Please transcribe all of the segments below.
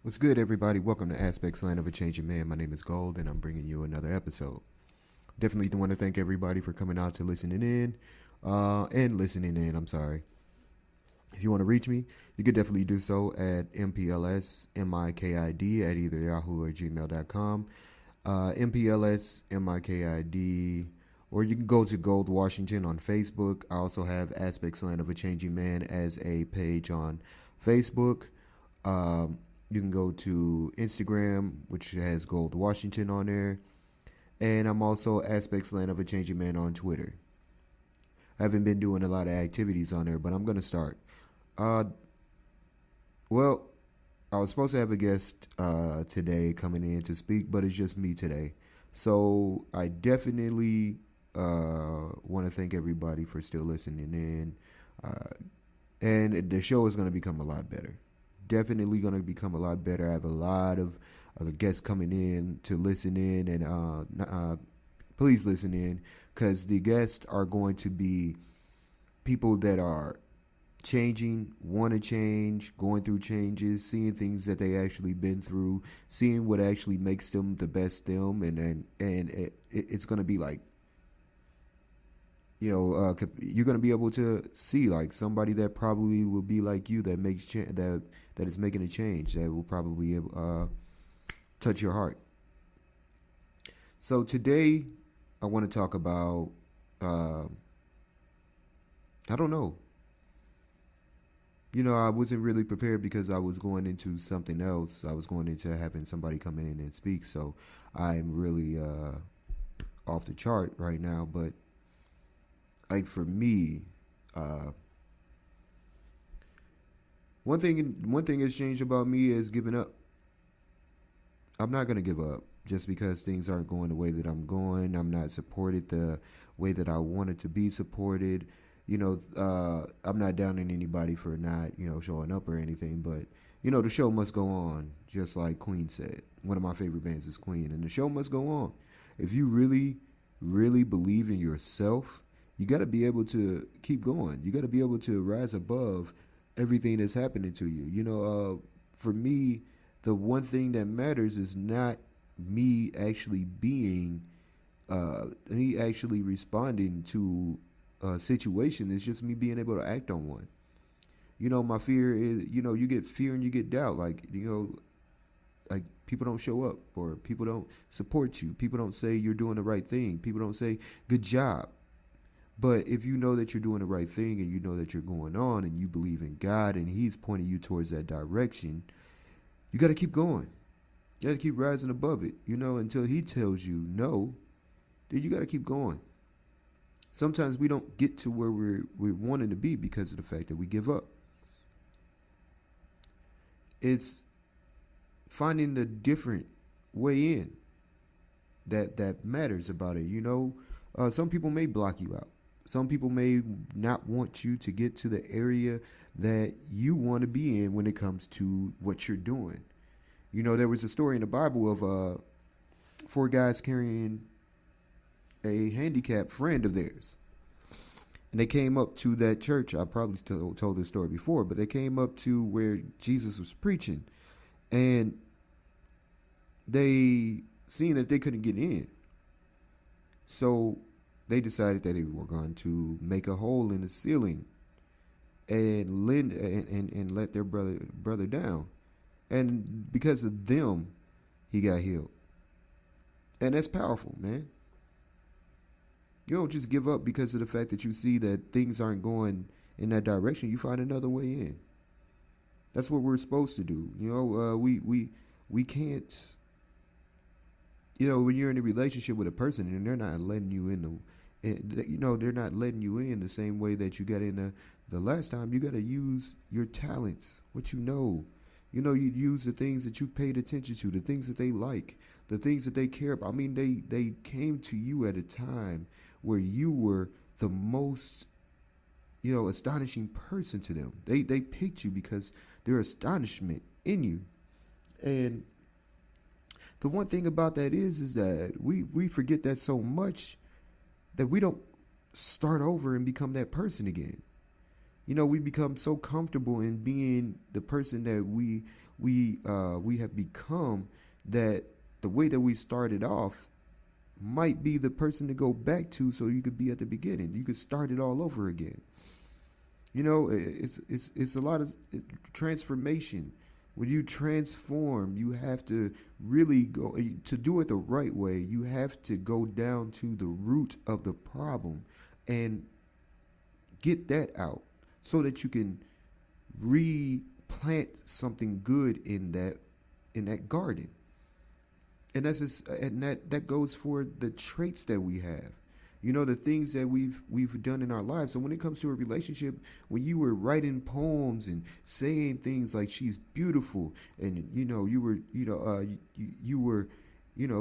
What's good, everybody? Welcome to Aspects Land of a Changing Man. My name is Gold, and I'm bringing you another episode. Definitely want to thank everybody for coming out to listening in, I'm sorry. If you want to reach me, you could definitely do so at mplsmikid at either yahoo or gmail.com. mplsmikid, or you can go to Gold Washington on Facebook. I also have Aspects Land of a Changing Man as a page on Facebook. You can go to Instagram, which has Gold Washington on there. And I'm also Aspects Land of a Changing Man on Twitter. I haven't been doing a lot of activities on there, but I'm going to start. Well, I was supposed to have a guest today coming in to speak, but it's just me today. So I definitely want to thank everybody for still listening in. And the show is going to become a lot better. Definitely going to become a lot better. I have a lot of guests coming in to listen in, and please listen in, because the guests are going to be people that are changing, want to change, going through changes, seeing things that they actually been through, seeing what actually makes them the best them, and it's going to be like, you're going to be able to see like somebody that probably will be like you, that makes that is making a change, that will probably touch your heart. So today I want to talk about I don't know. I wasn't really prepared because I was going into something else. I was going into having somebody come in and speak, so I'm really off the chart right now. But like for me, one thing has changed about me is giving up. I'm not gonna give up just because things aren't going the way that I'm going. I'm not supported the way that I wanted to be supported. I'm not downing anybody for not showing up or anything, but the show must go on, just like Queen said. One of my favorite bands is Queen, and the show must go on. If you really, really believe in yourself, you got to be able to keep going. You got to be able to rise above everything that's happening to you. For me, the one thing that matters is not me actually me actually responding to a situation. It's just me being able to act on one. My fear is, you get fear and you get doubt. Like people don't show up, or people don't support you. People don't say you're doing the right thing. People don't say good job. But if you know that you're doing the right thing, and you know that you're going on, and you believe in God and He's pointing you towards that direction, you got to keep going. You got to keep rising above it, until He tells you no. Then you got to keep going. Sometimes we don't get to where we're wanting to be because of the fact that we give up. It's finding the different way in that matters about it. Some people may block you out. Some people may not want you to get to the area that you want to be in when it comes to what you're doing. There was a story in the Bible of 4 guys carrying a handicapped friend of theirs. And they came up to that church. I probably told this story before, but they came up to where Jesus was preaching. And they seen that they couldn't get in. So they decided that they were going to make a hole in the ceiling and let their brother down. And because of them, he got healed. And that's powerful, man. You don't just give up because of the fact that you see that things aren't going in that direction. You find another way in. That's what we're supposed to do. We can't. When you're in a relationship with a person and they're not letting you in they're not letting you in the same way that you got in the last time. You got to use your talents, what you know. You use the things that you paid attention to, the things that they like, the things that they care about. I mean, they came to you at a time where you were the most, astonishing person to them. They picked you because their astonishment in you. And the one thing about that is that we forget that so much that we don't start over and become that person again. We become so comfortable in being the person that we we have become that the way that we started off might be the person to go back to, so you could be at the beginning. You could start it all over again. You know, it's a lot of transformation. When you transform, you have to really go to do it the right way. You have to go down to the root of the problem and get that out so that you can replant something good in that garden. And that's just, and that goes for the traits that we have. You know, the things that we've done in our lives. So when it comes to a relationship, when you were writing poems and saying things like she's beautiful, and you were you were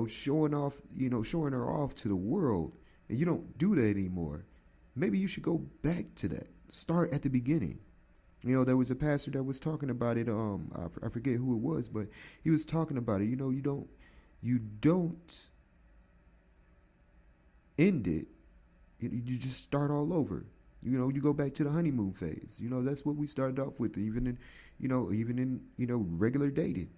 showing off, showing her off to the world, and you don't do that anymore. Maybe you should go back to that. Start at the beginning. There was a pastor that was talking about it. I forget who it was, but he was talking about it. You don't end it. You just start all over. You go back to the honeymoon phase. That's what we started off with. Even in regular dating,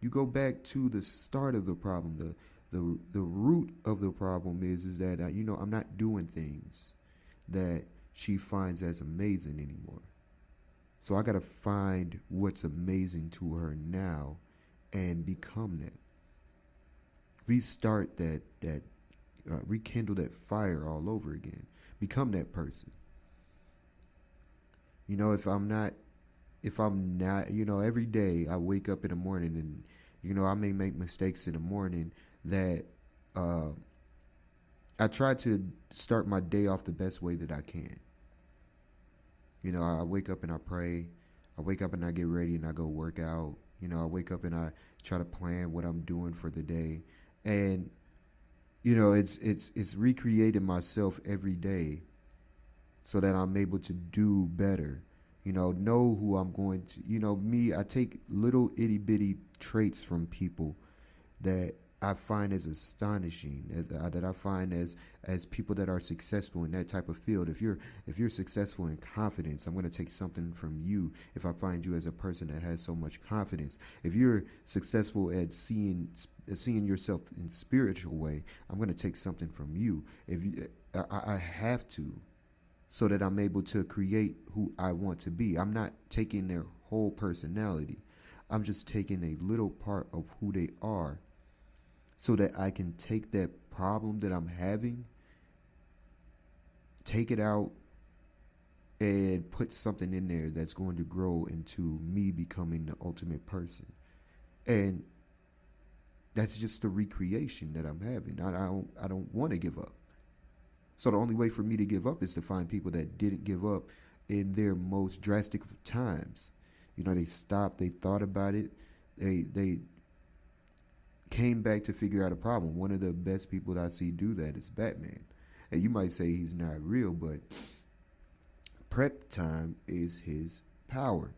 you go back to the start of the problem. The root of the problem is that I'm not doing things that she finds as amazing anymore. So I gotta find what's amazing to her now, and become that. Restart that rekindle that fire all over again. Become that person. If I'm not, every day I wake up in the morning and, I may make mistakes in the morning that I try to start my day off the best way that I can. I wake up and I pray. I wake up and I get ready and I go work out. I wake up and I try to plan what I'm doing for the day. And it's recreating myself every day so that I'm able to do better. Know who I'm going to. Me, I take little itty bitty traits from people that I find as astonishing, that I find as people that are successful in that type of field. If you're successful in confidence, I'm going to take something from you. If I find you as a person that has so much confidence, if you're successful at seeing yourself in spiritual way, I'm going to take something from you. I have to, so that I'm able to create who I want to be. I'm not taking their whole personality. I'm just taking a little part of who they are, so that I can take that problem that I'm having, take it out, and put something in there that's going to grow into me becoming the ultimate person. And that's just the recreation that I'm having. I don't want to give up. So the only way for me to give up is to find people that didn't give up in their most drastic of times. They stopped, they thought about it, they came back to figure out a problem. One of the best people that I see do that is Batman. And you might say he's not real, but prep time is his power.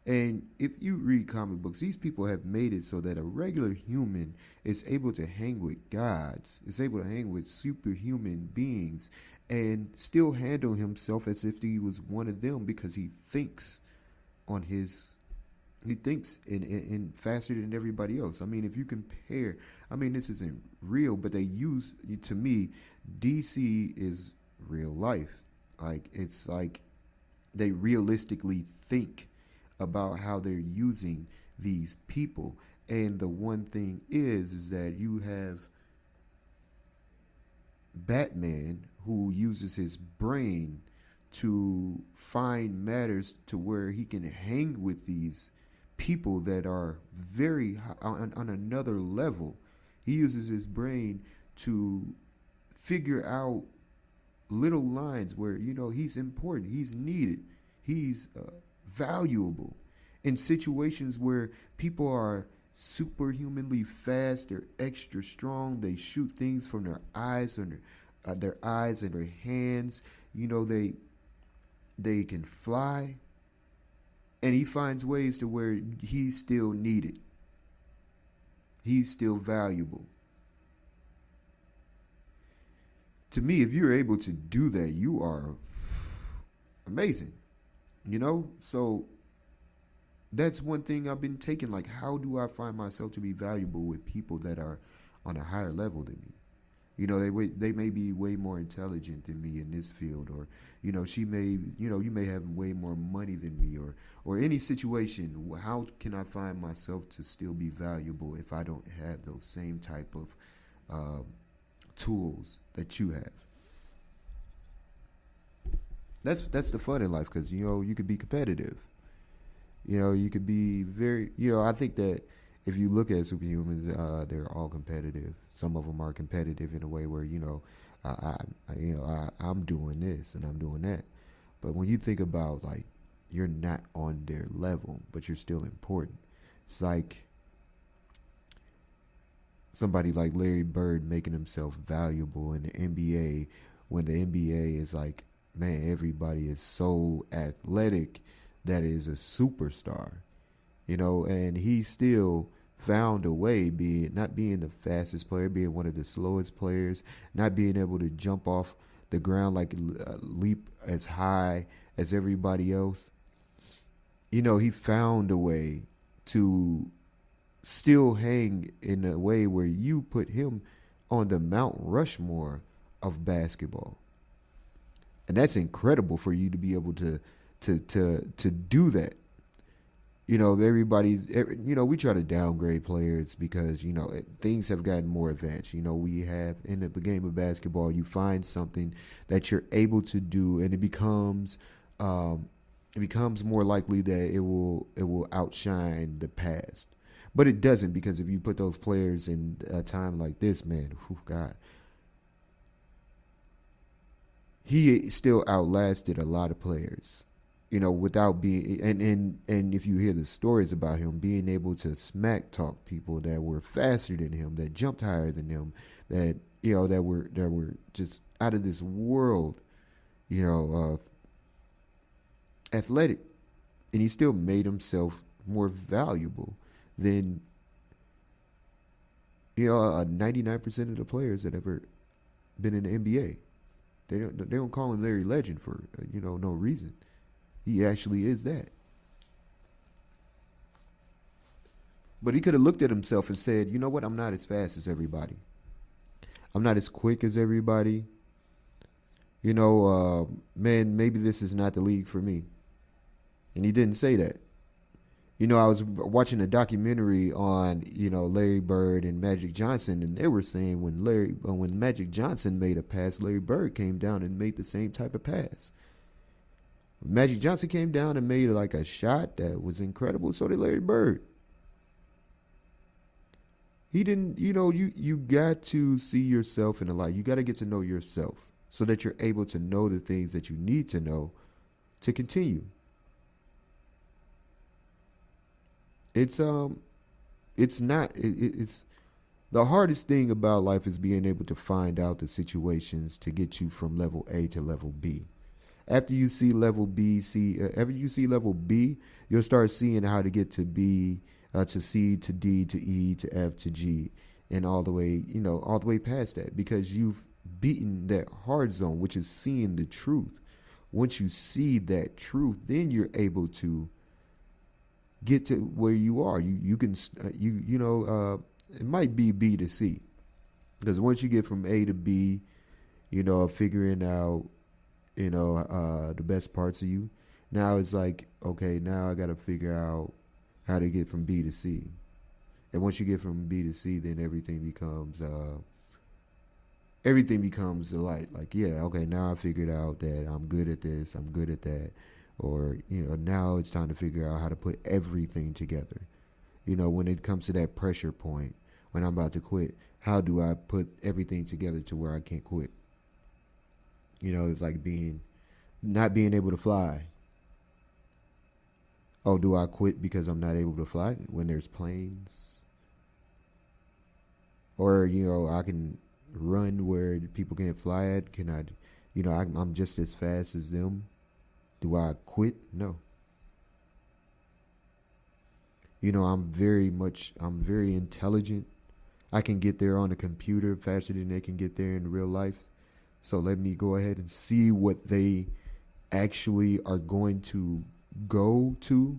And if you read comic books, these people have made it so that a regular human is able to hang with gods, is able to hang with superhuman beings, and still handle himself as if he was one of them, because he thinks in faster than everybody else. If you compare, this isn't real, but to me, DC is real life. It's like they realistically think about how they're using these people. And the one thing is that you have Batman, who uses his brain to find matters to where he can hang with these people that are very high, on another level. He uses his brain to figure out little lines where he's important, he's needed, he's valuable in situations where people are superhumanly fast, they're extra strong, they shoot things from their eyes and their eyes and their hands. They can fly. And he finds ways to where he's still needed. He's still valuable. To me, if you're able to do that, you are amazing. So that's one thing I've been taking. Like, how do I find myself to be valuable with people that are on a higher level than me? They may be way more intelligent than me in this field, or you may have way more money than me, or any situation. How can I find myself to still be valuable if I don't have those same type of tools that you have? That's the fun in life, because you could be competitive. You could be very. I think that if you look at superhumans, they're all competitive. Some of them are competitive in a way where I'm doing this and I'm doing that. But when you think about, like, you're not on their level, but you're still important. It's like somebody like Larry Bird making himself valuable in the NBA, when the NBA is like, man, everybody is so athletic that is a superstar, and he still found a way, not being the fastest player, being one of the slowest players, not being able to jump off the ground, like leap as high as everybody else. He found a way to still hang in a way where you put him on the Mount Rushmore of basketball. And that's incredible for you to be able to do that. We try to downgrade players because, things have gotten more advanced. We have, in the game of basketball, you find something that you're able to do, and it becomes more likely that it will outshine the past. But it doesn't, because if you put those players in a time like this, man, God, he still outlasted a lot of players, without being, and if you hear the stories about him being able to smack talk people that were faster than him, that jumped higher than him, that were just out of this world, athletic, and he still made himself more valuable than 99% of the players that ever been in the NBA. They don't call him Larry Legend for no reason. He actually is that. But he could have looked at himself and said, you know what, I'm not as fast as everybody. I'm not as quick as everybody. Man, maybe this is not the league for me. And he didn't say that. I was watching a documentary on, Larry Bird and Magic Johnson, and they were saying when Magic Johnson made a pass, Larry Bird came down and made the same type of pass. Magic Johnson came down and made like a shot that was incredible. So did Larry Bird. He didn't, you got to see yourself in the light. You got to get to know yourself so that you're able to know the things that you need to know to continue. It's the hardest thing about life is being able to find out the situations to get you from level A to level B. After you see level B, you'll start seeing how to get to B, to C, to D, to E, to F, to G, and all the way past that, because you've beaten that hard zone, which is seeing the truth. Once you see that truth, then you're able to get to where you are. You can, it might be B to C, because once you get from A to B, figuring out, the best parts of you. Now it's like, okay, now I got to figure out how to get from B to C. And once you get from B to C, then everything becomes the light. Like, yeah, okay, now I figured out that I'm good at this, I'm good at that. Or, now it's time to figure out how to put everything together. When it comes to that pressure point, when I'm about to quit, how do I put everything together to where I can't quit? It's like not being able to fly. Oh, do I quit because I'm not able to fly when there's planes? Or, I can run where people can't fly at. Can I, I'm just as fast as them. Do I quit? No. I'm very intelligent. I can get there on a computer faster than they can get there in real life. So let me go ahead and see what they actually are going to go to.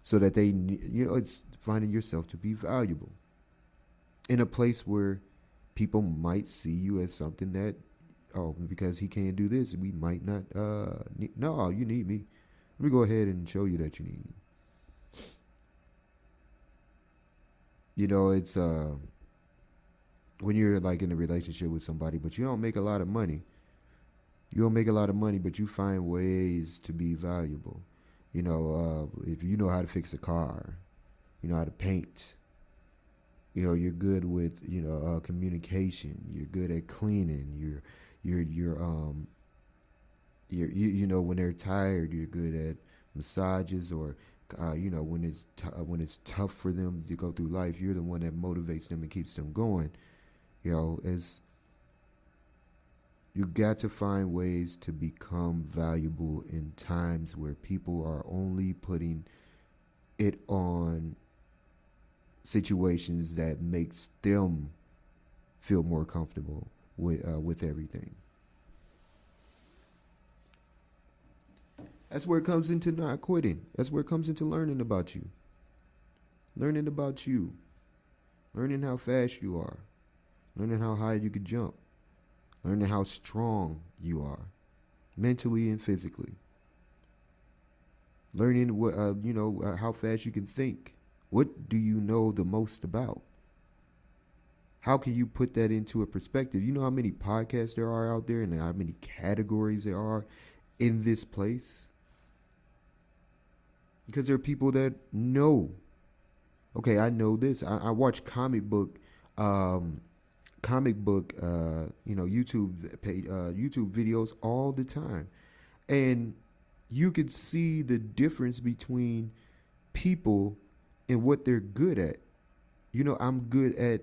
so that they, it's finding yourself to be valuable in a place where people might see you as something that, oh, because he can't do this, we might not, no, you need me. Let me go ahead and show you that you need me. It's, when you're like in a relationship with somebody, but you don't make a lot of money. You don't make a lot of money, but you find ways to be valuable. If you know how to fix a car, you know how to paint, you're good with, communication. You're good at cleaning. When they're tired, you're good at massages, or, when it's tough for them to go through life, you're the one that motivates them and keeps them going. As you got to find ways to become valuable in times where people are only putting it on situations that makes them feel more comfortable with everything. That's where it comes into not quitting. That's where it comes into learning about you. Learning about you. Learning how fast you are. Learning how high you can jump. Learning how strong you are, mentally and physically. Learning what how fast you can think. What do you know the most about? How can you put that into a perspective? You know how many podcasts there are out there and how many categories there are in this place? Because there are people that know. Okay, I know this. I watch comic book YouTube videos all the time, and you could see the difference between people and what they're good at. I'm good at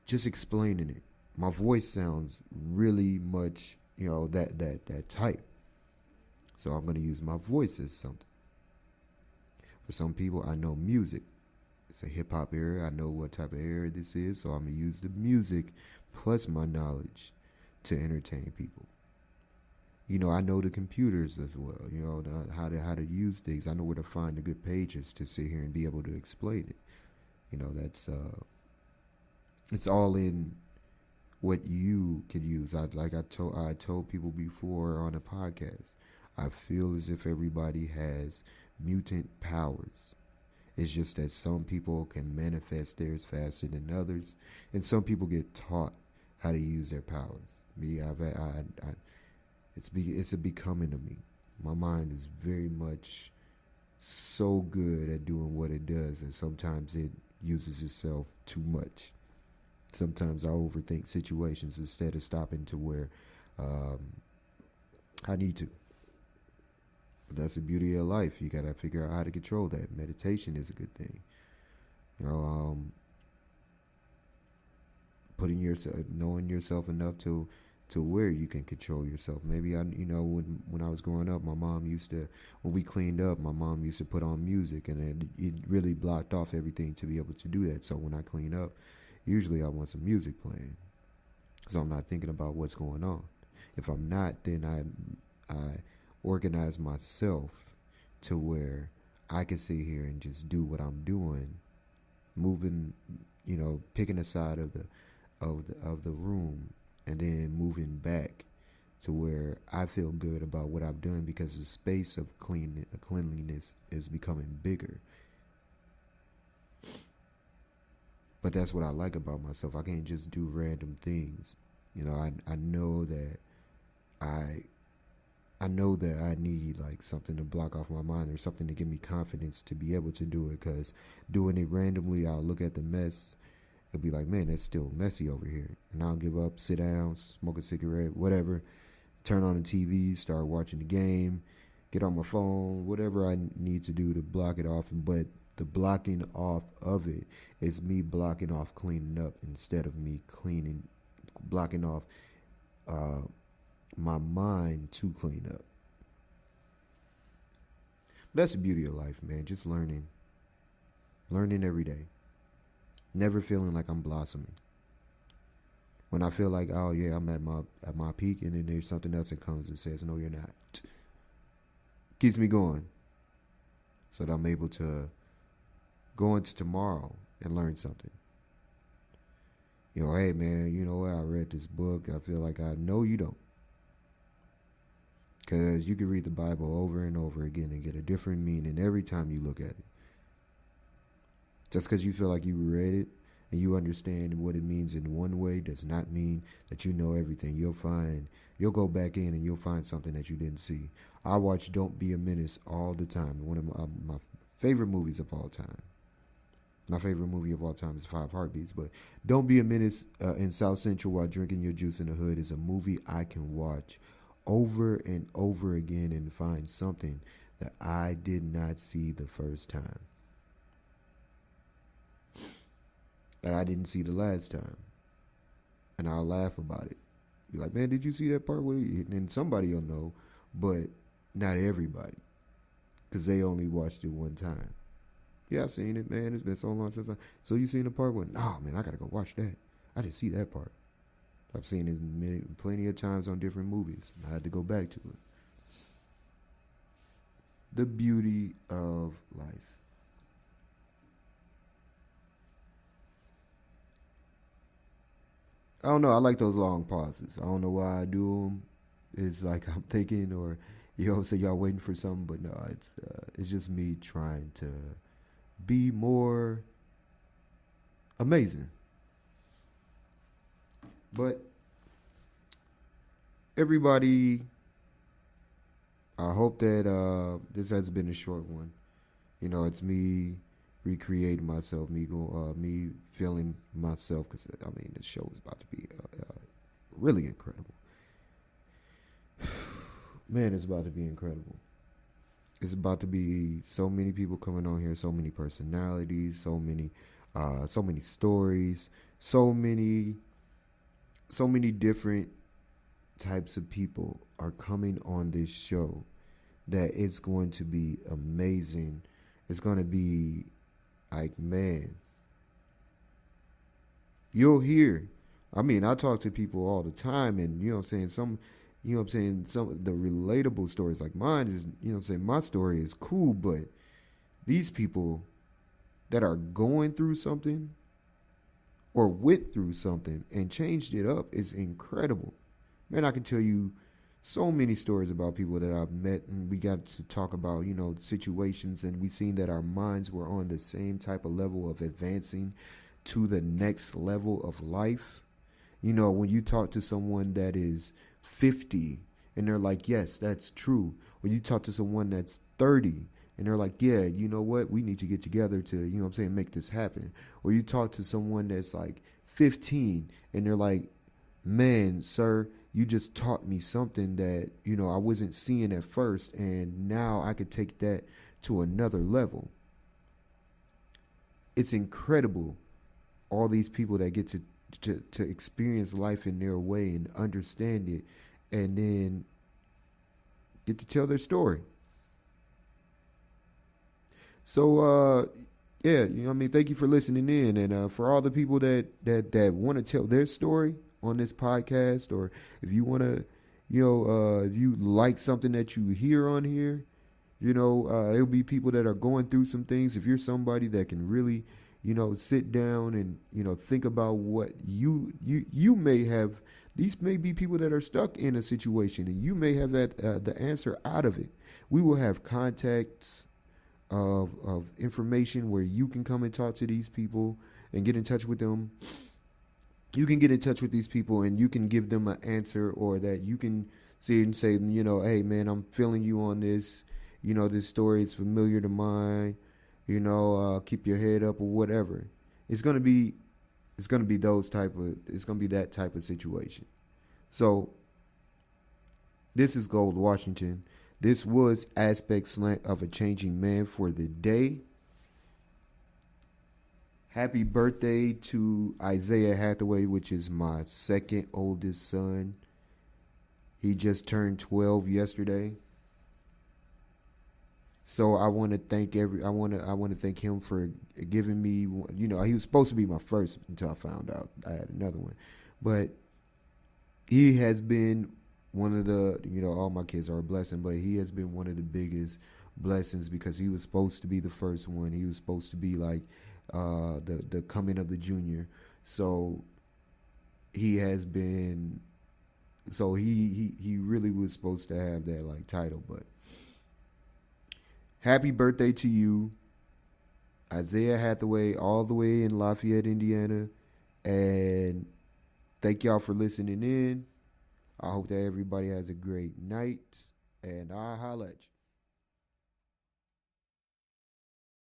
just explaining it. My voice sounds really much, that type. So I'm going to use my voice as something. For some people, I know music. It's a hip-hop era. I know what type of era this is, so I'm going to use the music plus my knowledge to entertain people. I know the computers as well, how to use things. I know where to find the good pages to sit here and be able to explain it. That's it's all in what you can use. I told people before on a podcast, I feel as if everybody has mutant powers. It's just that some people can manifest theirs faster than others, and some people get taught how to use their powers. Me, it's a becoming of me. My mind is very much so good at doing what it does, and sometimes it uses itself too much. Sometimes I overthink situations instead of stopping to where I need to. But that's the beauty of life. You got to figure out how to control that. Meditation is a good thing. Knowing yourself enough to where you can control yourself. Maybe when I was growing up, my mom used to, when we cleaned up, my mom used to put on music, and it really blocked off everything to be able to do that. So when I clean up, usually I want some music playing, so I'm not thinking about what's going on. If I'm not, then I organize myself to where I can sit here and just do what I'm doing, moving, picking a side of the room, and then moving back to where I feel good about what I've done, because the space of cleanliness is becoming bigger. But that's what I like about myself. I can't just do random things. I know that I know that I need like something to block off my mind, or something to give me confidence to be able to do it, because doing it randomly, I'll look at the mess. It'll be like, man, that's still messy over here. And I'll give up, sit down, smoke a cigarette, whatever, turn on the TV, start watching the game, get on my phone, whatever I need to do to block it off. But the blocking off of it is me blocking off cleaning up, instead of me blocking off my mind to clean up. That's the beauty of life, man. Just learning every day, never feeling like I'm blossoming. When I feel like, oh yeah, I'm at my peak, and then there's something else that comes and says, no, you're not. Keeps me going, so that I'm able to go into tomorrow and learn something. You know, hey man, you know what? I read this book. I feel like I know you don't. Because you can read the Bible over and over again and get a different meaning every time you look at it. Just because you feel like you read it and you understand what it means in one way does not mean that you know everything. You'll go back in and you'll find something that you didn't see. I watch Don't Be a Menace all the time. One of my favorite movies of all time. My favorite movie of all time is Five Heartbeats. But Don't Be a Menace in South Central while drinking your juice in the hood is a movie I can watch over and over again and find something that I did not see the first time, that I didn't see the last time, and I'll laugh about it. Be like, man, did you see that part? And somebody will know, but not everybody, because they only watched it one time. Yeah, I've seen it, man. It's been so long since So you seen the part where, nah, man, I gotta go watch that. I didn't see that part. I've seen it plenty of times on different movies. I had to go back to it. The beauty of life. I don't know. I like those long pauses. I don't know why I do them. It's like I'm thinking, or say y'all waiting for something, but no, it's just me trying to be more amazing. But everybody, I hope that this has been a short one. You know, it's me recreating myself, me feeling myself, because I mean, this show is about to be really incredible. Man, it's about to be incredible. It's about to be so many people coming on here, so many personalities, so many stories, so many different types of people are coming on this show that it's going to be amazing. It's going to be like, man, you'll hear. I mean, I talk to people all the time, and you know what I'm saying, some of the relatable stories like mine is, you know what I'm saying, my story is cool, but these people that are going through something or went through something and changed it up is incredible. Man, I can tell you so many stories about people that I've met, and we got to talk about, you know, situations, and we seen that our minds were on the same type of level of advancing to the next level of life. You know, when you talk to someone that is 50 and they're like, yes, that's true. When you talk to someone that's 30 and they're like, yeah, you know what, we need to get together to, you know what I'm saying, make this happen. Or you talk to someone that's like 15 and they're like, man, sir, you just taught me something that, you know, I wasn't seeing at first, and now I could take that to another level. It's incredible, all these people that get to experience life in their way and understand it, and then get to tell their story. So, yeah, you know what I mean? Thank you for listening in. And for all the people that want to tell their story on this podcast, or if you want to, you know, if you like something that you hear on here, you know, it'll be people that are going through some things. If you're somebody that can really, you know, sit down and, you know, think about what you may have. These may be people that are stuck in a situation, and you may have that the answer out of it. We will have contacts of information where you can come and talk to these people and get in touch with them. You can get in touch with these people and you can give them an answer, or that you can see and say, you know, hey man, I'm feeling you on this. You know, this story is familiar to mine. You know, keep your head up, or whatever. It's gonna be that type of situation. So this is Gold Washington. This was Aspect Slant of a Changing Man for the day. Happy birthday to Isaiah Hathaway, which is my second oldest son. He just turned 12 yesterday. So I want to thank thank him for giving me, you know, he was supposed to be my first until I found out I had another one. But he has been one of the, you know, all my kids are a blessing, but he has been one of the biggest blessings because he was supposed to be the first one. He was supposed to be like the coming of the junior. So he has been. So he really was supposed to have that like title. But happy birthday to you, Isaiah Hathaway, all the way in Lafayette, Indiana, and thank y'all for listening in. I hope that everybody has a great night, and I'll holla at you.